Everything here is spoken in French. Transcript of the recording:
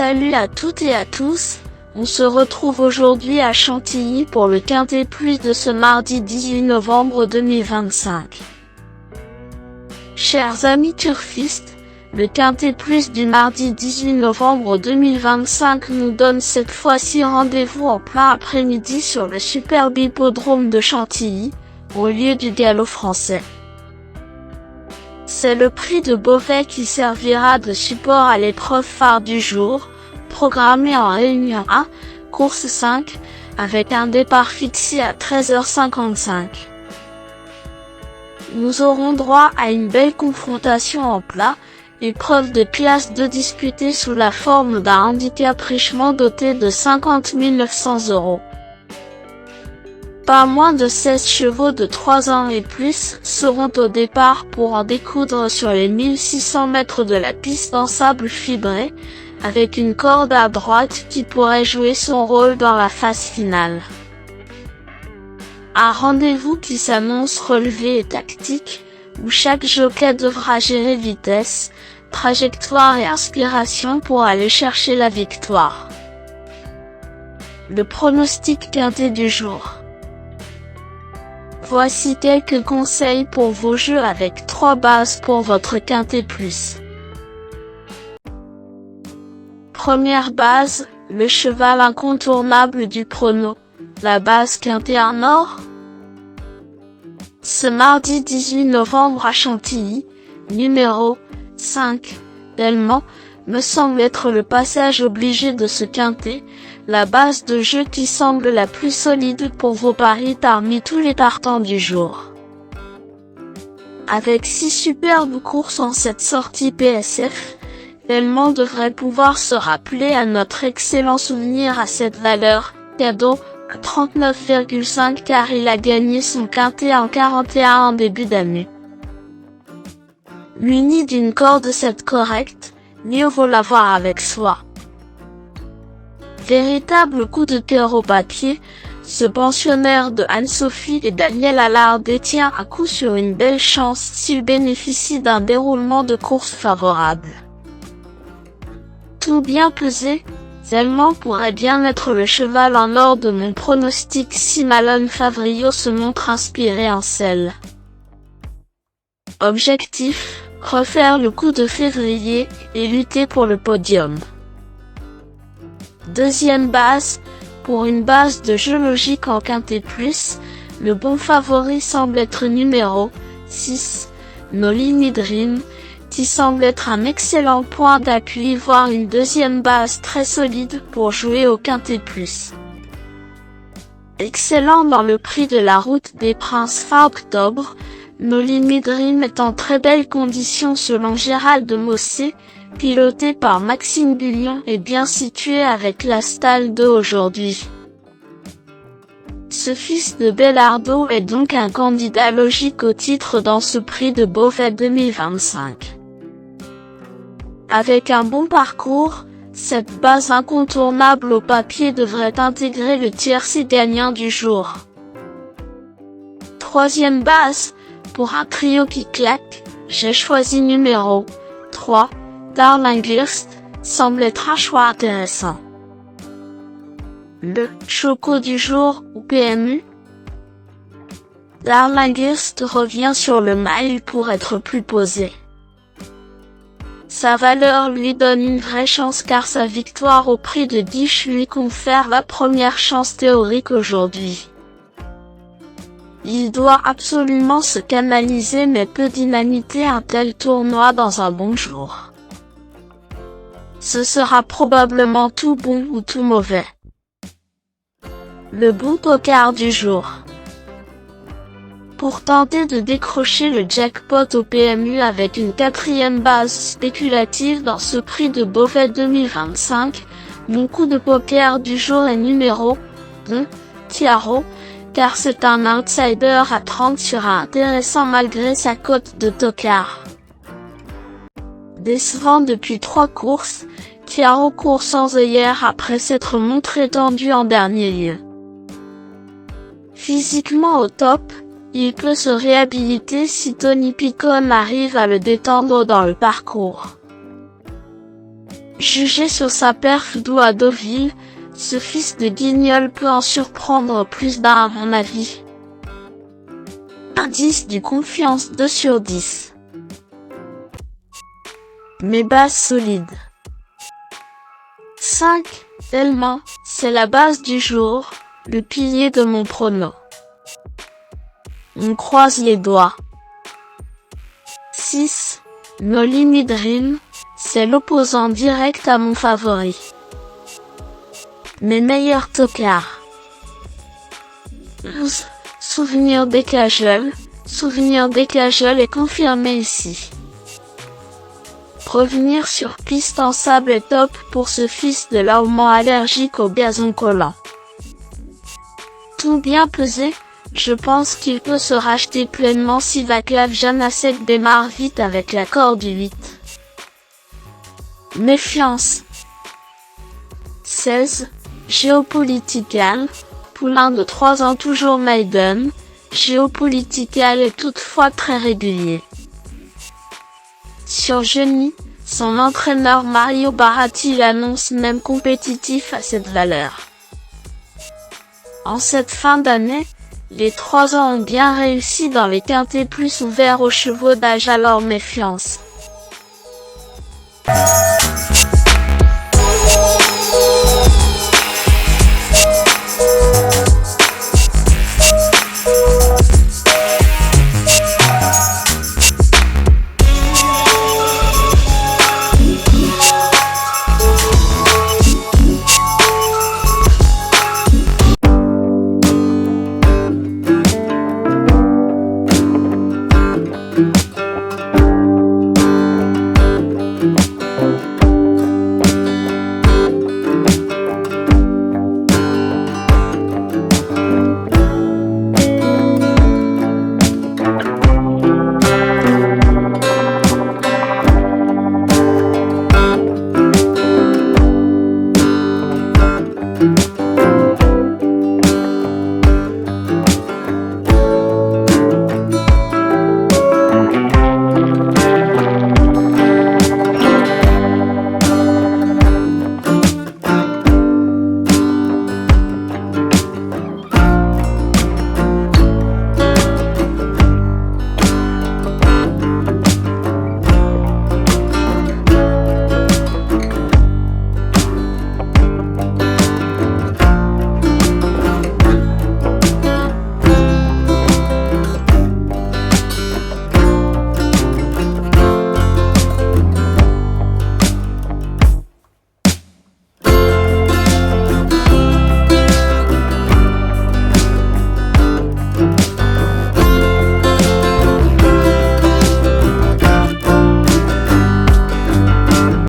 Salut à toutes et à tous, on se retrouve aujourd'hui à Chantilly pour le Quintet Plus de ce mardi 18 novembre 2025. Chers amis turfistes, le Quintet Plus du mardi 18 novembre 2025 nous donne cette fois-ci rendez-vous en plein après-midi sur le superbe hippodrome de Chantilly, au lieu du galop français. C'est le prix de Beauvais qui servira de support à l'épreuve phare du jour, programmée en Réunion 1, course 5, avec un départ fixé à 13h55. Nous aurons droit à une belle confrontation en plat, épreuve de classe 2 disputée sous la forme d'un handicap richement doté de 50 900 €. Pas moins de 16 chevaux de 3 ans et plus seront au départ pour en découdre sur les 1600 mètres de la piste en sable fibré, avec une corde à droite qui pourrait jouer son rôle dans la phase finale. Un rendez-vous qui s'annonce relevé et tactique, où chaque jockey devra gérer vitesse, trajectoire et inspiration pour aller chercher la victoire. Le pronostic quintet du jour. Voici quelques conseils pour vos jeux avec 3 bases pour votre Quintet Plus. Première base, le cheval incontournable du prono, la base Quintet en or. Ce mardi 18 novembre à Chantilly, numéro 5, Delmont, me semble être le passage obligé de ce quintet, la base de jeu qui semble la plus solide pour vos paris parmi tous les partants du jour. Avec 6 superbes courses en cette sortie PSF, Delmont devrait pouvoir se rappeler à notre excellent souvenir à cette valeur, cadeau, à 39,5 car il a gagné son quintet en 41 en début d'année. Muni d'une corde 7 correcte, mieux vaut l'avoir avec soi. Véritable coup de cœur au papier, ce pensionnaire de Anne-Sophie et Daniel Allard détient à coup sur une belle chance s'il bénéficie d'un déroulement de course favorable. Tout bien pesé, Delmont pourrait bien être le cheval en or de mon pronostic si Malone Favrio se montre inspiré en selle. Objectif, refaire le coup de février et lutter pour le podium. Deuxième base, pour une base de jeu logique en Quintet Plus, le bon favori semble être numéro 6, Nolini Dream, qui semble être un excellent point d'appui voire une deuxième base très solide pour jouer au Quintet Plus. Excellent dans le prix de la route des Princes fin octobre, Nolini Dream est en très belle condition selon Gérald Mossé, piloté par Maxime Bullion et bien situé avec la Stalle 2 aujourd'hui. Ce fils de Bellardo est donc un candidat logique au titre dans ce prix de Beauvais 2025. Avec un bon parcours, cette base incontournable au papier devrait intégrer le tiercé gagnant du jour. Troisième base, pour un trio qui claque, j'ai choisi numéro 3, Darlinghurst, semble être un choix intéressant. Le choco du jour ou PMU. Darlinghurst revient sur le mail pour être plus posé. Sa valeur lui donne une vraie chance car sa victoire au prix de Guiche lui confère la première chance théorique aujourd'hui. Il doit absolument se canaliser mais peut dynamiter un tel tournoi dans un bon jour. Ce sera probablement tout bon ou tout mauvais. Le bon poker du jour. Pour tenter de décrocher le jackpot au PMU avec une quatrième base spéculative dans ce prix de Beauvais 2025, mon coup de poker du jour est numéro 2, Tiaro, car c'est un outsider à 30 sur un intéressant malgré sa cote de tocard. Décevant depuis 3 courses, Tiaro court sans œillère après s'être montré tendu en dernier lieu. Physiquement au top, il peut se réhabiliter si Tony Picon arrive à le détendre dans le parcours. Jugé sur sa perf d'eau à Deauville, ce fils de guignol peut en surprendre plus d'un à mon avis. Indice du confiance 2 sur 10. Mes bases solides. 5. Tellement, c'est la base du jour, le pilier de mon prono. On croise les doigts. 6. Nolini Dream, c'est l'opposant direct à mon favori. Mes meilleurs tocards. 11. Souvenir des cajoles. Souvenir des cajoles est confirmé ici. Revenir sur piste en sable est top pour ce fils de l'Allemand allergique au gazon collant. Tout bien pesé, je pense qu'il peut se racheter pleinement si la clave Janacek démarre vite avec l'accord du 8. Méfiance. 16. Géopolitical. Poulain de 3 ans toujours Maiden. Géopolitical est toutefois très régulier. Sur Genie, son entraîneur Mario Baratti l'annonce même compétitif à cette valeur. En cette fin d'année, les 3 ans ont bien réussi dans les quintés plus ouverts aux chevaux d'âge, alors méfiance.